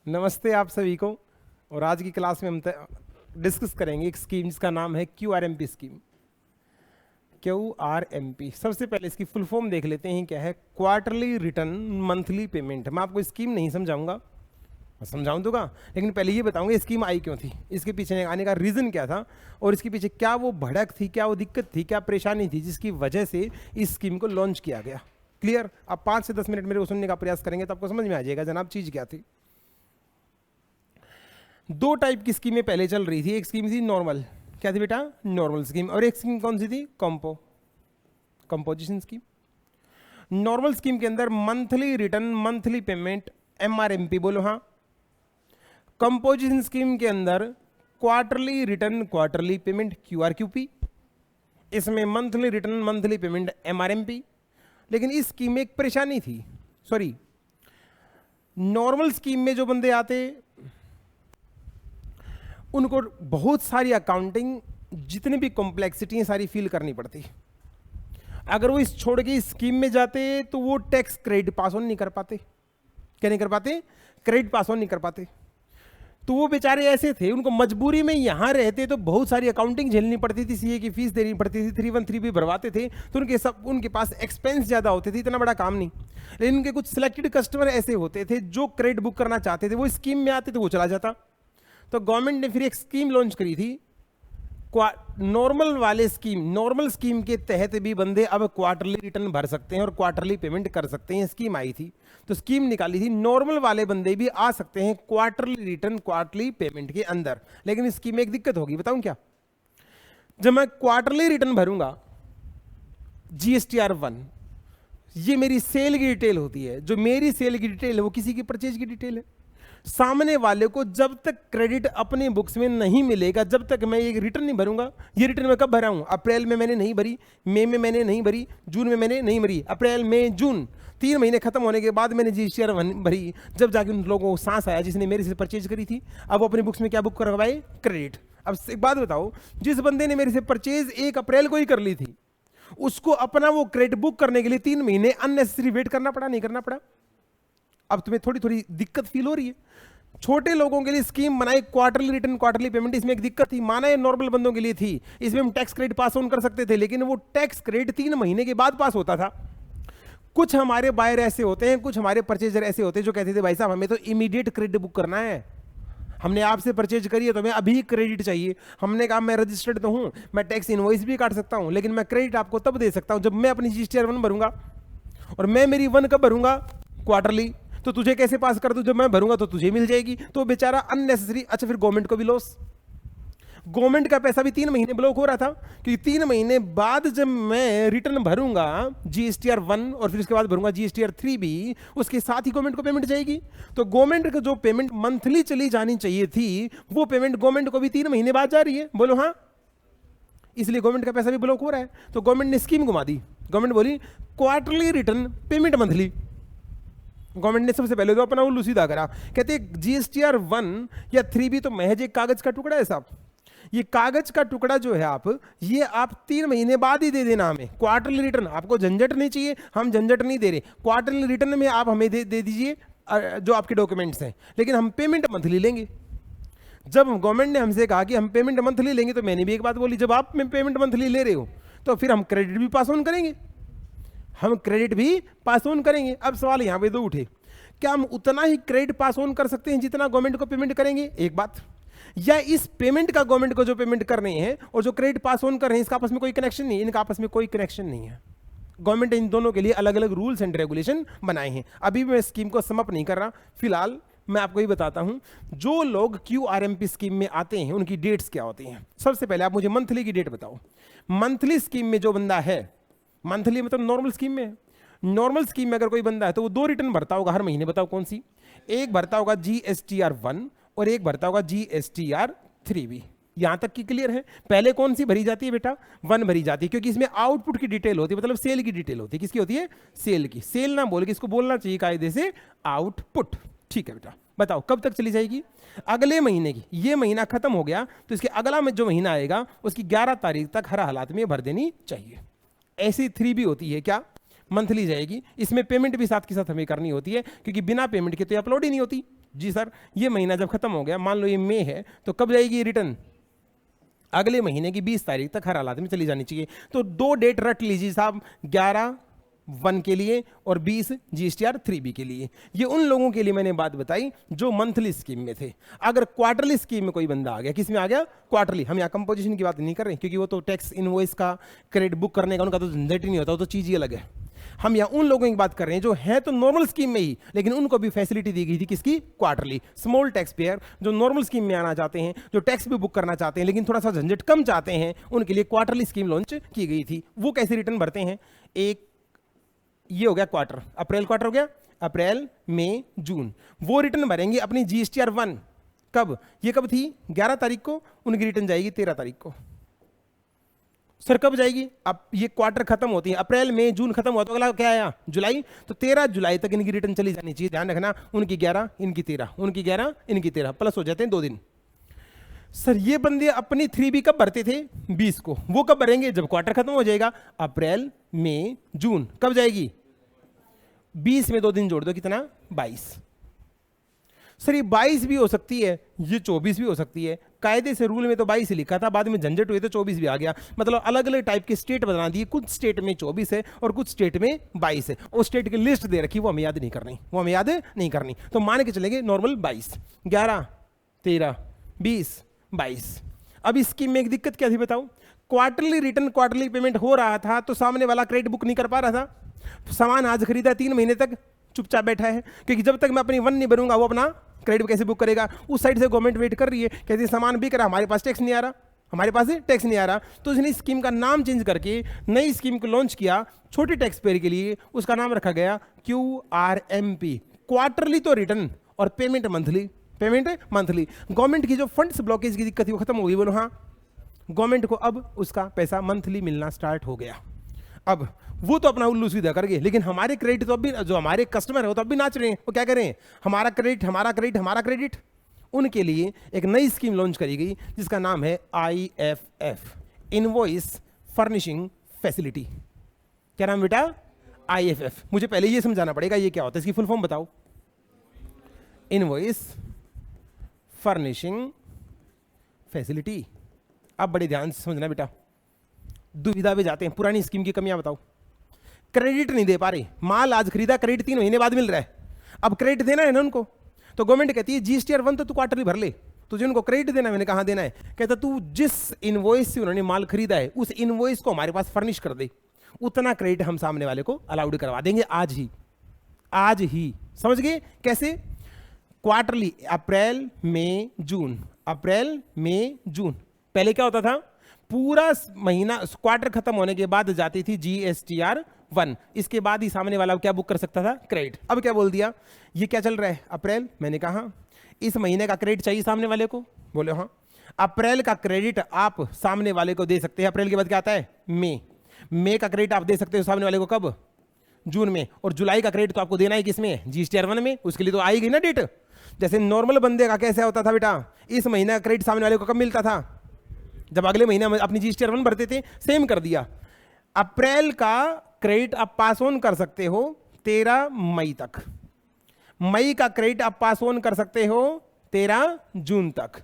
नमस्ते आप सभी को। और आज की क्लास में हम डिस्कस करेंगे एक स्कीम जिसका नाम है QRMP स्कीम। QRMP, सबसे पहले इसकी फुल फॉर्म देख लेते हैं क्या है। Quarterly return monthly payment. मैं आपको स्कीम नहीं समझाऊंगा, मैं समझाऊं दूंगा, लेकिन पहले ये बताऊंगा स्कीम आई क्यों थी, इसके पीछे आने का रीज़न क्या था और इसके पीछे क्या वो भड़क थी, क्या वो दिक्कत थी, क्या परेशानी थी जिसकी वजह से इस स्कीम को लॉन्च किया गया। क्लियर? आप 5 से 10 मिनट मेरे को सुनने का प्रयास करेंगे तो आपको समझ में आ जाएगा जनाब चीज़ क्या थी। दो टाइप की स्कीमें पहले चल रही थी। एक स्कीम थी नॉर्मल, क्या थी बेटा? Normal scheme. और एक स्कीम कौन सी थी? Composition scheme. नॉर्मल स्कीम के अंदर monthly return monthly payment MRMP, बोलो हाँ। कंपोजिशन स्कीम के अंदर quarterly return quarterly payment QRQP। इसमें monthly return monthly payment MRMP। लेकिन इस स्कीम में एक परेशानी थी, सॉरी, नॉर्मल स्कीम में जो बंदे आते उनको बहुत सारी अकाउंटिंग, जितनी भी कॉम्प्लेक्सिटी है सारी फील करनी पड़ती। अगर वो इस छोड़ के स्कीम में जाते तो वो टैक्स क्रेडिट पास ऑन नहीं कर पाते। क्या नहीं कर पाते? क्रेडिट पास ऑन नहीं कर पाते। तो वो बेचारे ऐसे थे, उनको मजबूरी में यहां रहते तो बहुत सारी अकाउंटिंग झेलनी पड़ती थी, CA की फीस देनी पड़ती थी, 313 भी भरवाते थे, तो उनके पास एक्सपेंस ज्यादा होते थे, इतना बड़ा काम नहीं। लेकिन उनके कुछ सिलेक्टेड कस्टमर ऐसे होते थे जो क्रेडिट बुक करना चाहते थे, वो स्कीम में आते तो वो चला जाता। तो गवर्नमेंट ने फिर एक स्कीम लॉन्च करी थी नॉर्मल स्कीम के तहत भी बंदे अब क्वार्टरली रिटर्न भर सकते हैं और क्वार्टरली पेमेंट कर सकते हैं। स्कीम आई थी तो स्कीम निकाली थी, नॉर्मल वाले बंदे भी आ सकते हैं क्वार्टरली रिटर्न क्वार्टरली पेमेंट के अंदर। लेकिन इस स्कीम में एक दिक्कत होगी, बताऊं क्या? जब मैं क्वार्टरली रिटर्न भरूंगा, GSTR 1, ये मेरी सेल की डिटेल होती है। जो मेरी सेल की डिटेल है वो किसी की परचेज की डिटेल है। सामने वाले को जब तक क्रेडिट अपने बुक्स में नहीं मिलेगा, जब तक मैं ये रिटर्न नहीं भरूंगा। ये रिटर्न मैं कब भरा हूं? अप्रैल में मैंने नहीं भरी, मई में मैंने नहीं भरी, जून में मैंने नहीं भरी। अप्रैल मई जून 3 महीने खत्म होने के बाद मैंने GSTR 1 भरी, जब जाके उन लोगों को सांस आया जिसने मेरे से परचेज करी थी। अब वो अपने बुक्स में क्या बुक करवाए? क्रेडिट। अब एक बात बताओ, जिस बंदे ने मेरे से परचेज 1 अप्रैल को ही कर ली थी, उसको अपना वो क्रेडिट बुक करने के लिए 3 महीने अननेसेसरी वेट करना पड़ा, नहीं करना पड़ा? अब तुम्हें थोड़ी थोड़ी दिक्कत फील हो रही है। छोटे लोगों के लिए स्कीम बनाई क्वार्टरली रिटर्न क्वार्टरली पेमेंट, इसमें एक दिक्कत थी। माना ये नॉर्मल बंदों के लिए थी, इसमें हम टैक्स क्रेडिट पास ऑन कर सकते थे, लेकिन वो टैक्स क्रेडिट 3 महीने के बाद पास होता था। कुछ हमारे बायर ऐसे होते हैं, कुछ हमारे परचेजर ऐसे होते हैं जो कहते थे भाई साहब हमें तो इमीडिएट क्रेडिट बुक करना है, हमने आपसे परचेज करी है तो हमें अभी क्रेडिट चाहिए। हमने कहा मैं रजिस्टर्ड तो हूं, मैं टैक्स इनवॉइस भी काट सकता हूं, लेकिन मैं क्रेडिट आपको तब दे सकता हूं जब मैं अपनी GSTR 1 भरूंगा। और मैं मेरी 1 कब भरूंगा? क्वार्टरली। तो तुझे कैसे पास कर दूं? जब मैं भरूंगा तो तुझे मिल जाएगी। तो बेचारा अननेसेसरी। अच्छा, फिर गवर्नमेंट को भी लॉस, गवर्नमेंट का पैसा भी 3 महीने ब्लॉक हो रहा था, क्योंकि 3 महीने बाद जब मैं रिटर्न भरूंगा GSTR 1 और फिर उसके बाद भरूंगा GSTR 3 भी, उसके साथ ही गवर्नमेंट को पेमेंट जाएगी। तो गवर्नमेंट को जो पेमेंट मंथली चली जानी चाहिए थी, वो पेमेंट गवर्नमेंट को भी 3 महीने बाद जा रही है, बोलो हाँ। इसलिए गवर्नमेंट का पैसा भी ब्लॉक हो रहा है। तो गवर्नमेंट ने स्कीम घुमा दी। गवर्नमेंट बोली quarterly return payment monthly. Government ने सबसे पहले तो अपना उल्लू सीधा करा। कहते GSTR 1 या 3 भी तो महज एक कागज का टुकड़ा है साहब। ये कागज का टुकड़ा जो है ये आप 3 महीने बाद ही दे देना हमें। क्वार्टरली रिटर्न आपको झंझट नहीं चाहिए, हम झंझट नहीं दे रहे। क्वार्टरली रिटर्न में आप हमें दे दीजिए जो आपके डॉक्यूमेंट्स हैं, लेकिन हम पेमेंट मंथली लेंगे। जब गवर्नमेंट ने हमसे कहा कि हम पेमेंट मंथली लेंगे, तो मैंने भी एक बात बोली, जब आप पेमेंट मंथली ले रहे हो तो फिर हम क्रेडिट भी पास ऑन करेंगे, हम क्रेडिट भी पास ऑन करेंगे। अब सवाल यहां पे दो उठे, क्या हम उतना ही क्रेडिट पास ऑन कर सकते हैं जितना गवर्नमेंट को पेमेंट करेंगे? एक बात। या इस पेमेंट का गवर्नमेंट को जो पेमेंट कर रहे हैं और जो क्रेडिट पास ऑन कर रहे हैं, इसका आपस में कोई कनेक्शन नहीं है। इनका आपस में कोई कनेक्शन नहीं है। गवर्नमेंट इन दोनों के लिए अलग अलग रूल्स एंड रेगुलेशन बनाए हैं। अभी मैं स्कीम को समअप नहीं कर रहा, फिलहाल मैं आपको ये बताता हूं जो लोग QRMP स्कीम में आते हैं उनकी डेट्स क्या होती हैं। सबसे पहले आप मुझे मंथली की डेट बताओ। मंथली स्कीम में जो बंदा है, मंथली मतलब नॉर्मल स्कीम में, नॉर्मल स्कीम में अगर कोई बंदा है तो वो 2 रिटर्न भरता होगा हर महीने। बताओ कौन सी? एक भरता होगा GSTR 1 और एक भरता होगा GSTR 3 भी। यहां तक की क्लियर है? पहले कौन सी भरी जाती है बेटा? 1 भरी जाती है, क्योंकि इसमें आउटपुट की डिटेल होती है, मतलब सेल की डिटेल होती है। किसकी होती है? सेल की। सेल ना बोल के इसको बोलना चाहिए कायदे से आउटपुट। ठीक है बेटा, बताओ कब तक चली जाएगी? अगले महीने की। ये महीना खत्म हो गया तो इसके अगला में जो महीना आएगा उसकी 11 तारीख तक हर हालात में भर देनी चाहिए। ऐसी 3 भी होती है, क्या? मंथली जाएगी। इसमें पेमेंट भी साथ के साथ हमें करनी होती है, क्योंकि बिना पेमेंट के तो अपलोड ही नहीं होती। जी सर, ये महीना जब खत्म हो गया, मान लो ये मई है, तो कब जाएगी रिटर्न? अगले महीने की 20 तारीख तक हर हालात में चली जानी चाहिए। तो 2 डेट रट लीजिए साहब, 11/1 के लिए और 20 GSTR 3B के लिए। ये उन लोगों के लिए मैंने बात बताई जो मंथली स्कीम में थे। अगर क्वार्टरली स्कीम में कोई बंदा आ गया, किस में आ गया? क्वार्टरली। हम यहाँ कंपोजिशन की बात नहीं कर रहे, क्योंकि वो तो टैक्स इनवॉइस का, क्रेडिट बुक करने का उनका तो झंझट ही नहीं होता, वो तो चीज़ ही अलग है। हम यहाँ उन लोगों की बात कर रहे हैं जो है तो नॉर्मल स्कीम में ही, लेकिन उनको भी फैसिलिटी दी गई थी, किसकी? क्वार्टरली। स्मॉल टैक्स पेयर जो नॉर्मल स्कीम में आना चाहते हैं, जो टैक्स भी बुक करना चाहते हैं लेकिन थोड़ा सा झंझट कम चाहते हैं, उनके लिए क्वार्टरली स्कीम लॉन्च की गई थी। वो कैसे रिटर्न भरते हैं? एक ये हो गया क्वार्टर, अप्रैल क्वार्टर हो गया, अप्रैल मई जून। वो रिटर्न भरेंगे अपनी GSTR 1। कब? ये कब थी? 11 तारीख को। उनकी रिटर्न जाएगी 13 तारीख को। सर कब जाएगी? अब ये क्वार्टर खत्म होती है, अप्रैल मई जून खत्म हुआ तो अगला क्या आया? जुलाई। तो 13 जुलाई तक इनकी रिटर्न चली जानी चाहिए। ध्यान रखना, उनकी 11 इनकी 13, उनकी 11 इनकी 13, प्लस हो जाते हैं 2 दिन। सर ये बंदे अपनी 3B कब भरते थे? 20 को। वो कब भरेंगे? जब क्वार्टर खत्म हो जाएगा, अप्रैल मई जून। कब जाएगी? 20 में 2 दिन जोड़ दो, कितना? 22। सर ये 22 भी हो सकती है, ये 24 भी हो सकती है। कायदे से रूल में तो 22 लिखा था, बाद में झंझट हुए तो 24 भी आ गया। मतलब अलग अलग टाइप के स्टेट बना दिए, कुछ स्टेट में 24 है और कुछ स्टेट में 22 है। उस स्टेट की लिस्ट दे रखी, वो हमें याद नहीं करनी, तो मान के चलेंगे नॉर्मल 22, 11, 13, 20, 22। अब इस स्कीम में एक दिक्कत क्या थी बताओ? क्वार्टरली रिटर्न, क्वार्टरली पेमेंट हो रहा था तो सामने वाला क्रेडिट बुक नहीं कर पा रहा था। सामान आज खरीदा, 3 महीने तक चुपचाप बैठा है, क्योंकि जब तक मैं अपनी 1 नहीं भरूंगा वो अपना क्रेडिट कैसे बुक करेगा? उस साइड से गवर्नमेंट वेट कर रही है, कहती है सामान बिक रहा, हमारे पास टैक्स नहीं आ रहा, तो इसने स्कीम का नाम चेंज करके नई स्कीम को लॉन्च किया छोटे टैक्स पेयर के लिए। उसका नाम रखा गया QRMP, क्वार्टरली तो रिटर्न और पेमेंट मंथली। गवर्नमेंट की जो फंड्स ब्लॉकेज की दिक्कत थी वो खत्म हो गई। बोलो हाँ, गवर्नमेंट को अब उसका पैसा मंथली मिलना स्टार्ट हो गया। अब वो तो अपना उल्लू सीधा कर गए, लेकिन हमारे क्रेडिट तो अभी, जो हमारे कस्टमर है वो तो अभी नाच रहे हैं। वो क्या करें? हमारा क्रेडिट। उनके लिए एक नई स्कीम लॉन्च करी गई जिसका नाम है IFF, इनवॉइस फर्निशिंग फैसिलिटी। क्या नाम बेटा? IFF। मुझे पहले ये समझाना पड़ेगा ये क्या होता है, इसकी फुल फॉर्म बताओ। Invoice furnishing facility. अब बड़े ध्यान से समझना बेटा, दुविधा में जाते हैं। पुरानी स्कीम की कमियां बताओ। क्रेडिट नहीं दे पा रहे, माल आज खरीदा, क्रेडिट 3 महीने बाद मिल रहा है, अब क्रेडिट देना है ना उनको, तो गवर्नमेंट कहती है GSTR 1 तो तू क्वार्टरली भर ले, तुझे उनको क्रेडिट देना है। मैंने कहा देना है, कहता तू जिस इनवॉइस से उन्होंने माल खरीदा है उस इनवॉइस को हमारे पास फर्निश कर दे, उतना क्रेडिट हम सामने वाले को अलाउड करवा देंगे आज ही। समझ गए कैसे? क्वार्टरली, अप्रैल मई जून। पहले क्या होता था? पूरा महीना, क्वार्टर खत्म होने के बाद जाती थी GSTR 1, इसके बाद ही सामने वाला क्या बुक कर सकता था? क्रेडिट। अब क्या बोल दिया? ये क्या चल रहा है? अप्रैल। मैंने कहा इस महीने का क्रेडिट चाहिए सामने वाले को? बोले हाँ। अप्रैल का क्रेडिट आप सामने वाले को दे सकते हैं। अप्रैल के बाद क्या आता है? मई का क्रेडिट आप दे सकते हो सामने वाले को कब? जून में। और जुलाई का क्रेडिट तो आपको देना है किसमें? GSTR 1 में। उसके लिए तो आएगी ना डेट। जैसे नॉर्मल बंदे का कैसे होता था बेटा? इस महीने का क्रेडिट सामने वाले को कब मिलता था? जब अगले महीने में अपनी GSTR 1 भरते थे। सेम कर दिया। अप्रैल का क्रेडिट आप पास ऑन कर सकते हो 13 मई तक, मई का क्रेडिट आप पास ऑन कर सकते हो 13 जून तक,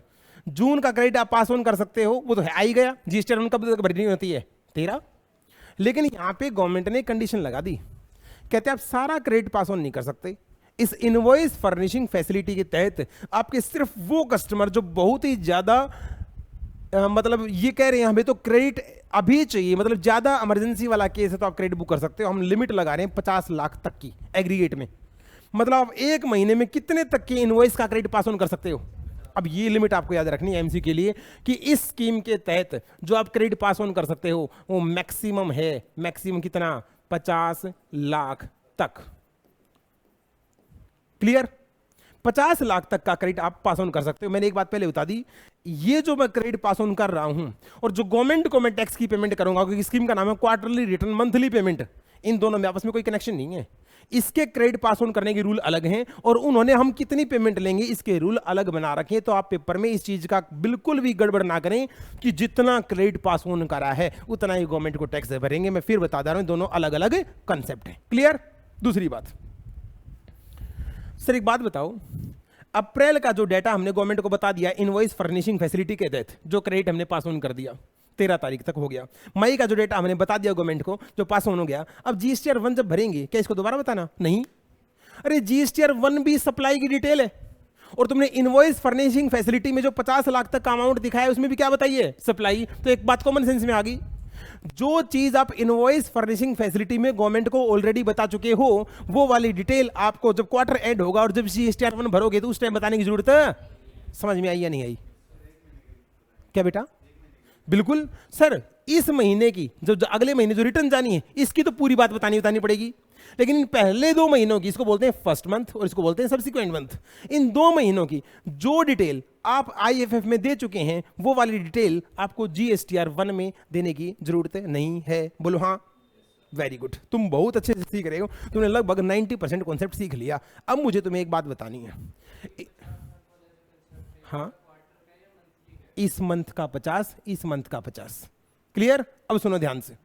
जून का क्रेडिट आप पास ऑन कर सकते हो, वो तो है आ ही गया। GSTR 1 कब तक भरनी होती है? 13। लेकिन यहां पे गवर्नमेंट ने कंडीशन लगा दी, कहते आप सारा क्रेडिट पास ऑन नहीं कर सकते। इस इनवॉइस फर्निशिंग फैसिलिटी के तहत आपके सिर्फ वो कस्टमर जो बहुत ही ज्यादा मतलब ये कह रहे हैं हमें तो क्रेडिट अभी चाहिए, मतलब ज्यादा इमरजेंसी वाला केस है तो आप क्रेडिट बुक कर सकते हो। हम लिमिट लगा रहे हैं 50 लाख तक की एग्रीगेट में, मतलब आप एक महीने में कितने तक के इनवॉइस का क्रेडिट पास ऑन कर सकते हो। अब ये लिमिट आपको याद रखनी है एमसी के लिए कि इस स्कीम के तहत जो आप क्रेडिट पास ऑन कर सकते हो वो मैक्सिमम है, मैक्सिमम कितना? 50 लाख तक। क्लियर? 50 लाख तक का क्रेडिट आप पास ऑन कर सकते हो। मैंने एक बात पहले बता दी, ये जो मैं क्रेडिट पास ऑन कर रहा हूं और जो गवर्नमेंट को मैं टैक्स की पेमेंट करूंगा, क्योंकि स्कीम का नाम है क्वार्टरली रिटर्न मंथली पेमेंट, इन दोनों में आपस में कोई कनेक्शन नहीं है। इसके क्रेडिट पास ऑन करने के रूल अलग हैं और उन्होंने हम कितनी पेमेंट लेंगे इसके रूल अलग बना रखे। तो आप पेपर में इस चीज का बिल्कुल भी गड़बड़ ना करें कि जितना क्रेडिट पास ऑन करा है उतना ही गवर्नमेंट को टैक्स भरेंगे। मैं फिर बता दे रहा हूं, दोनों अलग अलग कंसेप्ट है। क्लियर? दूसरी बात सर, एक बात बताओ, अप्रैल का जो डेटा हमने गवर्नमेंट को बता दिया इनवॉइस फर्निशिंग फैसिलिटी के तहत, जो क्रेडिट हमने पास ऑन कर दिया 13 तारीख तक हो गया। मई का जो डेटा हमने बता दिया गवर्नमेंट को जो पास ऑन हो गया। अब जीएसटीआर 1 जब भरेंगे क्या इसको दोबारा बताना? नहीं। अरे जीएसटीआर 1 भी सप्लाई की डिटेल है, और तुमने इनवॉइस फर्निशिंग फैसिलिटी में जो 50 लाख तक का अमाउंट दिखाया है उसमें भी क्या बताइए? सप्लाई। तो एक बात कॉमन सेंस में आ गई, जो चीज आप इनवॉइस फर्निशिंग फैसिलिटी में गवर्नमेंट को ऑलरेडी बता चुके हो वो वाली डिटेल आपको जब क्वार्टर एंड होगा और जब जीएसटीआर 1 भरोगे तो उस टाइम बताने की जरूरत है। समझ में आई या नहीं आई? क्या बेटा? बिल्कुल सर, इस महीने की जो अगले महीने जो रिटर्न जानी है इसकी तो पूरी बात बतानी पड़ेगी, लेकिन इन पहले 2 महीनों की, इसको बोलते हैं फर्स्ट मंथ और इसको बोलते हैं सब्सिक्वेंट मंथ, इन 2 महीनों की जो डिटेल आप आईएफएफ में दे चुके हैं वो वाली डिटेल आपको जीएसटीआर 1 में देने की जरूरत नहीं है। बोलो हाँ। वेरी गुड, तुम बहुत अच्छे से सीख रहे हो, तुमने लगभग 90% कॉन्सेप्ट सीख लिया। अब मुझे तुम्हें एक बात बतानी है। हाँ, इस मंथ का 50, इस मंथ का 50। क्लियर? अब सुनो ध्यान से।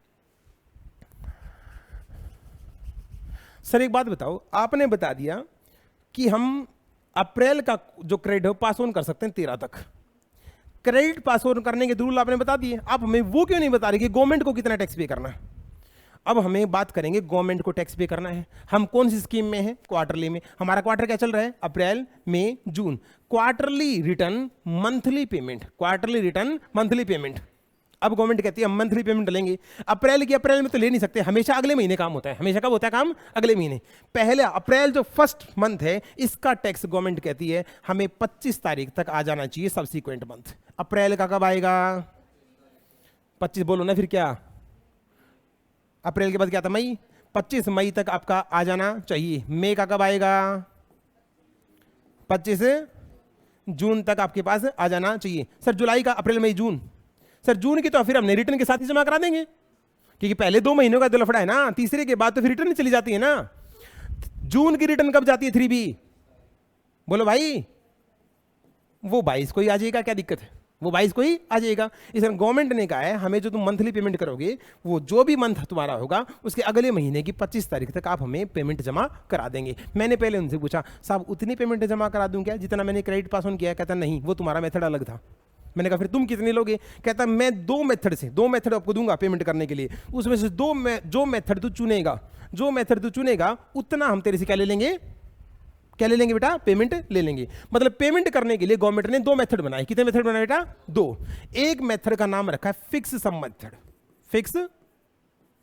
सर एक बात बताओ, आपने बता दिया कि हम अप्रैल का जो क्रेडिट है पास ऑन कर सकते हैं 13 तक। क्रेडिट पास ऑन करने के रूल आपने बता दिए, आप हमें वो क्यों नहीं बता रहे कि गवर्नमेंट को कितना टैक्स पे करना है? अब हमें बात करेंगे गवर्नमेंट को टैक्स पे करना है। हम कौन सी स्कीम में हैं? क्वार्टरली में। हमारा क्वार्टर क्या चल रहा है? April, May, June. Quarterly return monthly payment, quarterly return monthly payment. अब गवर्नमेंट कहती है हम मंथली पेमेंट लेंगे। अप्रैल की अप्रैल में तो ले नहीं सकते, हमेशा अगले महीने काम होता है। हमेशा कब होता है काम? अगले महीने। पहले अप्रैल जो फर्स्ट मंथ है इसका टैक्स गवर्नमेंट कहती है हमें 25 तारीख तक आ जाना चाहिए सब्सिक्वेंट मंथ। अप्रैल का कब आएगा? 25 बोलो ना फिर क्या? अप्रैल के बाद क्या था? मई। 25 मई तक आपका आ जाना चाहिए। मई का कब आएगा? 25 जून तक आपके पास आ जाना चाहिए। सर जुलाई का? अप्रैल मई जून। सर जून की तो फिर हमने रिटर्न के साथ ही जमा करा देंगे, क्योंकि पहले 2 महीनों का लफड़ा है ना, तीसरे के बाद तो फिर रिटर्न चली जाती है ना। जून की रिटर्न कब जाती है? 3B। बोलो भाई। वो 22 को ही आ जाएगा, क्या दिक्कत है? वो 22 को ही आ जाएगा। इसलिए गवर्नमेंट ने कहा है हमें जो तुम मंथली पेमेंट करोगे वो जो भी मंथ तुम्हारा होगा उसके अगले महीने की 25 तारीख तक आप हमें पेमेंट जमा करा देंगे। मैंने पहले उनसे पूछा साहब उतनी पेमेंट जमा करा दूं क्या जितना मैंने क्रेडिट पास ऑन किया? कहता नहीं, वो तुम्हारा मेथड अलग था। मैंने कहा फिर तुम कितने लोगे? कहता मैं 2 मेथड आपको दूंगा पेमेंट करने के लिए, उसमें से जो मेथड तू चुनेगा उतना हम तेरे से क्या ले लेंगे? क्या ले लेंगे बेटा? पेमेंट ले लेंगे। मतलब पेमेंट करने के लिए गवर्नमेंट ने 2 मेथड बनाए। कितने मेथड बनाए बेटा? 2। एक मेथड का नाम रखा है फिक्स सम मेथड, फिक्स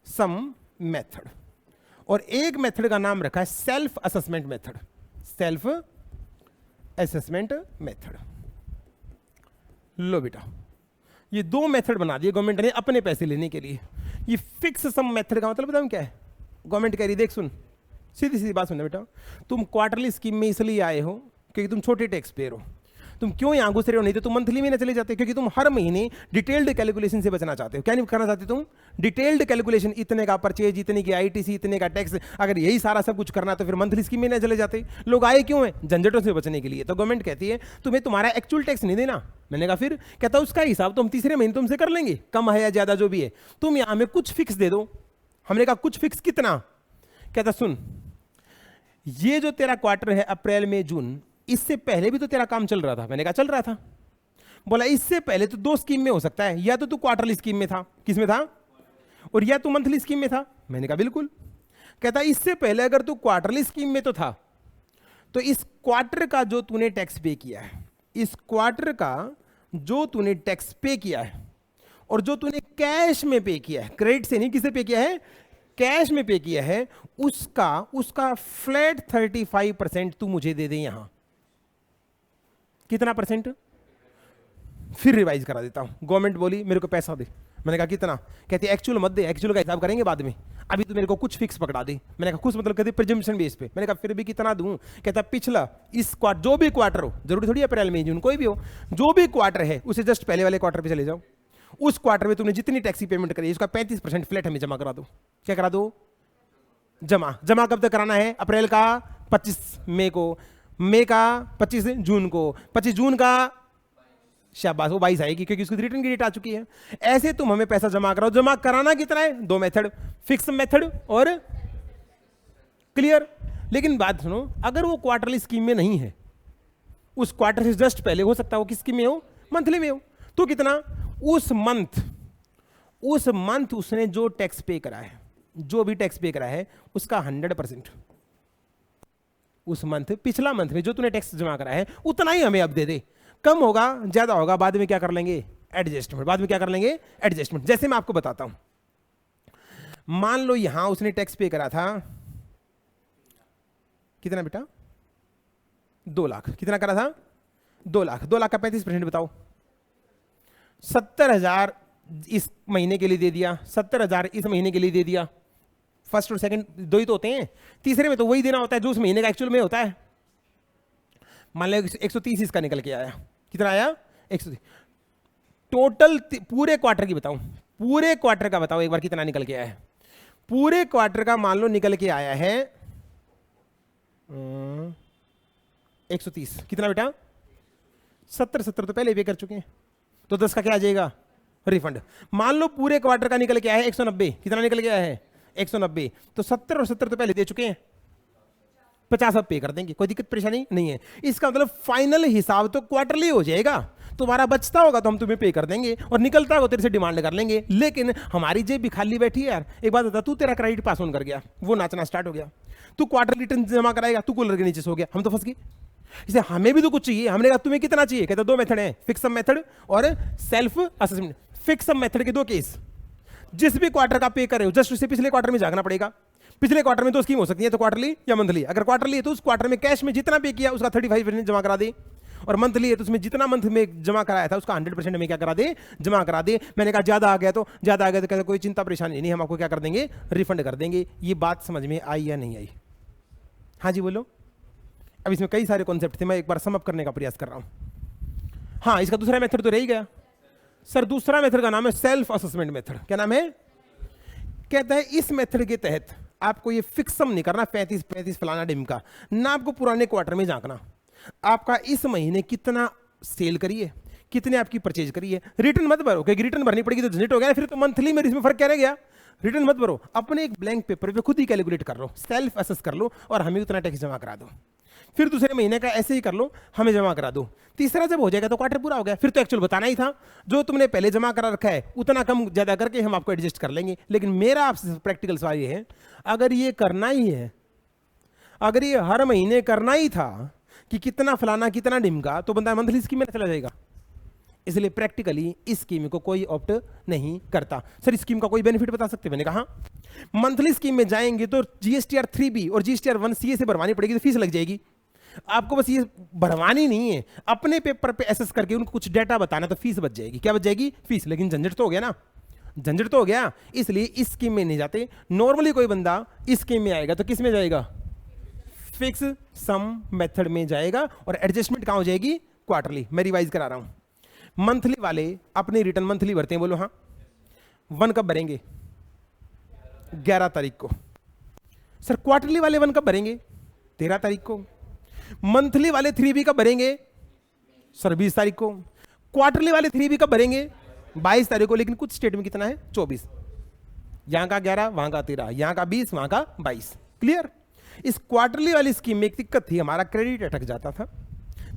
सम मेथड, और एक मेथड का नाम रखा है self assessment method, self assessment method. लो बेटा, ये 2 मेथड बना दिए गवर्नमेंट ने अपने पैसे लेने के लिए। ये फिक्स सम मेथड का मतलब बताऊं क्या है? गवर्नमेंट कह रही देख सुन, सीधी सीधी बात सुनना बेटा, तुम क्वार्टरली स्कीम में इसलिए आए हो क्योंकि तुम छोटे टैक्स पेयर हो। तुम क्यों यहां घुस रहे हो? नहीं तो तुम मंथली में ना चले जाते, क्योंकि तुम हर महीने डिटेल्ड कैलकुलेशन से बचना चाहते हो। क्या नहीं करना चाहते तुम? डिटेल्ड कैलकुलेशन, इतने का परचेज, इतने की आईटीसी, इतने का टैक्स। अगर यही सारा सब कुछ करना तो फिर मंथली स्कीम में ना चले जाते। लोग आए क्यों है? झंझटों से बचने के लिए। तो गवर्नमेंट कहती है तुम्हें तुम्हारा एक्चुअल टैक्स नहीं देना। मैंने कहा फिर? कहता उसका हिसाब तो हम तीसरे महीने तुमसे कर लेंगे, कम है या ज्यादा जो भी है, तुम यहां हमें कुछ फिक्स दे दो। हमने कहा कुछ फिक्स कितना? कहता सुन, ये जो तेरा क्वार्टर है अप्रैल में जून, इससे पहले भी तो तेरा काम चल रहा था। मैंने कहा चल रहा था। बोला इससे पहले तो 2 स्कीम में हो सकता है, या तो तू क्वार्टरली स्कीम में था, किस में था? और या तू मंथली स्कीम में था। मैंने कहा बिल्कुल। कहता इससे पहले अगर तू क्वार्टरली स्कीम में तो था, तो इस क्वार्टर का जो तूने टैक्स पे किया है, इस क्वार्टर का जो तूने टैक्स पे किया है और जो तूने कैश में पे किया है, क्रेडिट से नहीं, किसे पे किया है? कैश में पे किया है, उसका फ्लैट 35% तू मुझे दे दे। यहां कितना परसेंट? फिर रिवाइज करा देता हूं। गवर्नमेंट बोली मेरे को पैसा दे। मैंने कहा कितना? कहती एक्चुअल मत दे, एक्चुअल का हिसाब करेंगे बाद में, अभी तो मेरे को कुछ फिक्स पकड़ा दे। मैंने कहा कुछ मतलब कहते प्रिजम्पशन बेस पे। मैंने कहा फिर भी कितना दूं? कहता पिछला इस क्वार्टर, जो भी क्वार्टर हो, जरूरी थोड़ी अप्रैल में जून, कोई भी हो, जो भी क्वार्टर है उसे जस्ट पहले वाले क्वार्टर पे चले जाओ। उस क्वार्टर में तुमने जितनी टैक्स की पेमेंट करी उसका 35% फ्लैट हमें जमा करा दो। क्या करा दो? जमा कब तक कराना है? अप्रैल का 25 मई को, मई का 25 जून को, 25 जून का शाबाश वो 22 आएगी क्योंकि उसकी रिटर्न की डेट आ चुकी है। ऐसे तुम हमें पैसा जमा कराओ। जमा कराना कितना है? 2 मेथड, फिक्स मेथड और क्लियर। लेकिन बात सुनो, अगर वो क्वार्टरली स्कीम में नहीं है उस क्वार्टर से जस्ट पहले हो सकता है वो किसकी में हो, मंथली में हो। तो कितना, उस मंथ उसने जो टैक्स पे करा है, जो भी टैक्स पे करा है उसका 100%, उस मंथ पिछला मंथ में जो तूने टैक्स जमा करा है उतना ही हमें अब दे दे। कम होगा ज्यादा होगा बाद में क्या कर लेंगे, एडजस्टमेंट। बाद में क्या कर लेंगे, एडजस्टमेंट। जैसे मैं आपको बताता हूं, मान लो यहां उसने टैक्स पे करा था कितना बेटा, 2 लाख। कितना करा था, 2 लाख। 2 लाख का 35% बताओ, 70,000 इस महीने के लिए दे दिया, 70,000 इस महीने के लिए दे दिया। फर्स्ट और सेकंड दो ही तो होते हैं, तीसरे में तो वही देना होता है जो उस महीने का एक्चुअल में होता है। मान लो 130 इसका निकल के आया, कितना आया, 130। टोटल पूरे क्वार्टर की बताऊं, पूरे क्वार्टर का बताओ एक बार कितना निकल के आया है। पूरे क्वार्टर का मान लो निकल के आया है 130। कितना बेटा, 70 तो पहले पे कर चुके हैं, तो 10 का क्या आ जाएगा, रिफंड। मान लो पूरे क्वार्टर का निकल के आया है 190। कितना निकल के आया है, 190। तो 70 और 70 तो पहले दे चुके हैं, 50 अब पे कर देंगे, कोई दिक्कत परेशानी नहीं है। इसका मतलब फाइनल हिसाब तो क्वार्टरली हो जाएगा। तुम्हारा बचता होगा तो हम तुम्हें पे कर देंगे, और निकलता होगा तेरे से डिमांड कर लेंगे। लेकिन हमारी जेब भी खाली बैठी है यार। एक बात बता, तू तेरा क्रेडिट पास ऑन कर गया, वो नाचना स्टार्ट हो गया, तू क्वार्टर रिटर्न जमा कराएगा, तू कूलर के नीचे सो गया, हम तो फंस गए। इसे हमें भी तो कुछ चाहिए। हमने कहा तुम्हें कितना चाहिए, कहते 2 मेथड है, फिक्सम मेथड और सेल्फ असेसमेंट। फिक्सम मेथड के 2 केस, जिस भी क्वार्टर का पे करे जस्ट उसे पिछले क्वार्टर में जागना पड़ेगा। पिछले क्वार्टर में तो स्कीम हो सकती है तो क्वार्टरली या मंथली। अगर क्वार्टरली है तो उस क्वार्टर में कैश में जितना पे किया उसका 35% जमा करा दे, और मंथली है तो उसमें जितना मंथ में जमा कराया था उसका 100% में क्या करा दे, जमा करा दे। मैंने कहा ज्यादा आ गया तो कहते कोई चिंता परेशानी नहीं, हम आपको क्या कर देंगे, रिफंड कर देंगे। ये बात समझ में आई या नहीं आई? हाँ जी बोलो। अब इसमें कई सारे कॉन्सेप्ट थे, मैं एक बार समअप करने का प्रयास कर रहा हूं। हाँ, इसका दूसरा मेथड तो रह ही गया सर। दूसरा मेथड का नाम है सेल्फ असेसमेंट मेथड। क्या नाम है? कहता है इस मेथड के तहत आपको ये फिक्सम नहीं करना 35 फलाना डिम का ना, आपको पुराने क्वार्टर में झांकना, आपका इस महीने कितना सेल करिए, कितने आपकी परचेज करिए। रिटर्न मत भरो, क्योंकि रिटर्न भरनी पड़ेगी तो झंझट हो गया, फिर तो मंथली में इसमें फर्क क्या रह गया। रिटर्न मत भरो, अपने एक ब्लैंक पेपर पे खुद ही कैलकुलेट कर लो, सेल्फ असेस कर लो और हमें उतना टैक्स जमा करा दो। फिर दूसरे महीने का ऐसे ही कर लो, हमें जमा करा दो। तीसरा जब हो जाएगा तो क्वार्टर पूरा हो गया, फिर तो एक्चुअल बताना ही था। जो तुमने पहले जमा करा रखा है उतना कम ज्यादा करके हम आपको एडजस्ट कर लेंगे। लेकिन मेरा आपसे प्रैक्टिकल सवाल ये है, अगर ये करना ही है, अगर ये हर महीने करना ही था कि कितना फलाना कितना डिमका, तो बंदा मंथली स्कीम में चला जाएगा। इसलिए प्रैक्टिकली इस स्कीम को कोई ऑप्ट नहीं करता। सर इस स्कीम का कोई बेनिफिट बता सकते? मैंने कहा मंथली स्कीम में जाएंगे तो जीएसटीआर 3B और जीएसटीआर 1CA से भरवानी पड़ेगी, तो फीस लग जाएगी। आपको बस ये भरवानी नहीं है, अपने पेपर पे एसेस करके उनको कुछ डेटा बताना, तो फीस बच जाएगी। क्या बच जाएगी? फीस। लेकिन झंझट तो हो गया ना, झंझट तो हो गया। इसलिए इस स्कीम में नहीं जाते। नॉर्मली कोई बंदा इस स्कीम में आएगा तो किस में जाएगा? फिक्स सम मेथड में जाएगा, और एडजस्टमेंट कहां हो जाएगी? क्वार्टरली। मैं रिवाइज करा रहा हूं। मंथली वाले अपनी रिटर्न मंथली भरते हैं, बोलो हाँ। 1 कब भरेंगे? 11 तारीख को। सर क्वार्टरली वाले 1 कब भरेंगे? 13 तारीख को। मंथली वाले 3B कब भरेंगे? सर 20 तारीख को। क्वार्टरली वाले 3B कब भरेंगे? 22 तारीख को। लेकिन कुछ स्टेट में कितना है? 24। यहां का 11, वहां का 13, यहां का 20, वहां का 22। क्लियर? इस क्वार्टरली वाली स्कीम में एक दिक्कत थी, हमारा क्रेडिट अटक जाता था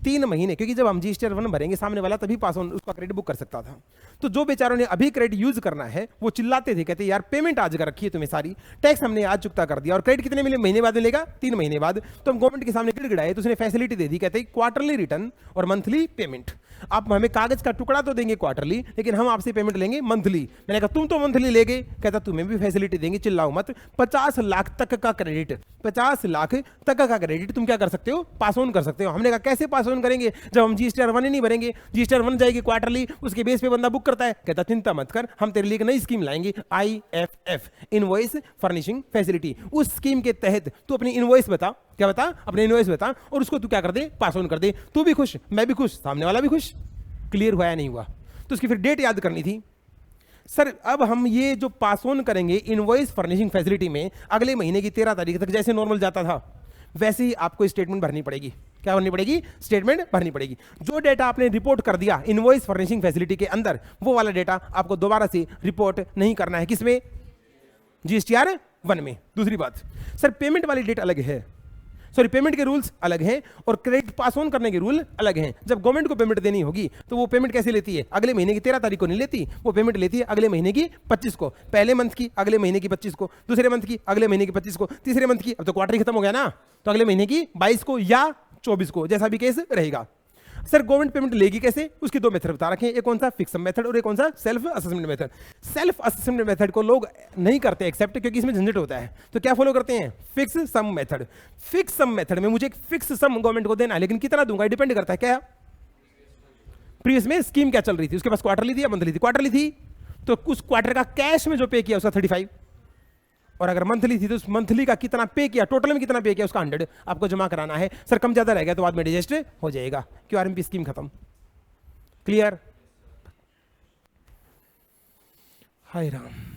3 महीने, क्योंकि जब हम जीएसटीआर 1 भरेंगे सामने वाला तभी पास ऑन उसका क्रेडिट बुक कर सकता था। तो जो बेचारों ने अभी क्रेडिट यूज करना है वो चिल्लाते थे, कहते यार पेमेंट आज कर रखी है तुम्हें सारी, टैक्स हमने आज चुकता कर दिया, और क्रेडिट कितने मिले? महीने बाद मिलेगा, 3 महीने बाद। तो हम गवर्नमेंट के सामने गिड़गिड़ाए तो उसने फैसिलिटी दे दी, कहते क्वार्टरली रिटर्न और मंथली पेमेंट। आप हमें कागज का टुकड़ा तो देंगे क्वार्टरली, लेकिन हम आपसे पेमेंट लेंगे मंथली। मैंने कहा तुम तो मंथली लेगे, कहता तुम्हें भी फैसिलिटी देंगे, चिल्लाओ मत। 50 लाख तक का क्रेडिट, 50 लाख तक का क्रेडिट तुम क्या कर सकते हो? पास ऑन कर सकते हो। हमने कहा कैसे पास ऑन करेंगे जब हम जीएसटीआर 1 ही नहीं भरेंगे? जीएसटीआर 1 जाएगी क्वार्टरली, उसके बेस पे बंदा बुक करता है। कहता चिंता मत कर, हम तेरे लिए एक नई स्कीम लाएंगे, IFF, इनवॉइस फर्निशिंग फैसिलिटी। उस स्कीम के तहत तू अपनी इनवॉइस बता, क्या बता? अपने इनवॉइस बता, और उसको तू क्या कर दे? पास ऑन कर दे। तू भी खुश, मैं भी खुश, सामने वाला भी खुश। क्लियर हुआ या नहीं हुआ? तो उसकी फिर डेट याद करनी थी। सर अब हम ये जो पास ऑन करेंगे इनवॉइस फर्निशिंग फैसिलिटी में, अगले महीने की 13 तारीख तक जैसे नॉर्मल जाता था वैसे ही आपको स्टेटमेंट भरनी पड़ेगी। क्या भरनी पड़ेगी? स्टेटमेंट भरनी पड़ेगी। जो डेटा आपने रिपोर्ट कर दिया इनवॉइस फर्निशिंग फैसिलिटी के अंदर, वो वाला डेटा आपको दोबारा से रिपोर्ट नहीं करना है। किसमें? जीएसटीआर 1 में। दूसरी बात, सर पेमेंट वाली डेट अलग है, सॉरी पेमेंट के रूल्स अलग हैं और क्रेडिट पास ऑन करने के रूल अलग हैं। जब गवर्नमेंट को पेमेंट देनी होगी तो वो पेमेंट कैसे लेती है, अगले महीने की 13 तारीख को नहीं लेती, वो पेमेंट लेती है अगले महीने की 25 को, पहले मंथ की अगले महीने की 25 को, दूसरे मंथ की अगले महीने की 25 को, तीसरे मंथ की, अब तो क्वार्टर खत्म हो गया ना, तो अगले महीने की 22 को या 24 को, जैसा भी केस रहेगा। सर गवर्नमेंट पेमेंट लेगी कैसे, उसके दो मेथड बता रखे हैं, एक कौन सा फिक्स सम मेथड और एक कौन सा self assessment method. Self assessment method को लोग नहीं करते एक्सेप्ट, क्योंकि इसमें झंझट होता है, तो क्या फॉलो करते हैं, फिक्स सम मेथड। फिक्स सम मेथड में मुझे एक फिक्स सम गवर्नमेंट को देना है, लेकिन कितना दूंगा डिपेंड करता है क्या, प्रीवियस में स्कीम क्या चल रही थी, उसके पास क्वार्टरली थी या मंथली थी, क्वार्टरली थी तो उस क्वार्टर का कैश में जो पे किया उसका 35, और अगर मंथली थी तो उस मंथली का कितना पे किया, टोटल में कितना पे किया उसका 100 आपको जमा कराना है। सर कम ज्यादा रह गया तो बाद में एडजस्ट हो जाएगा, क्यूआरएमपी स्कीम खत्म। क्लियर? हाय राम।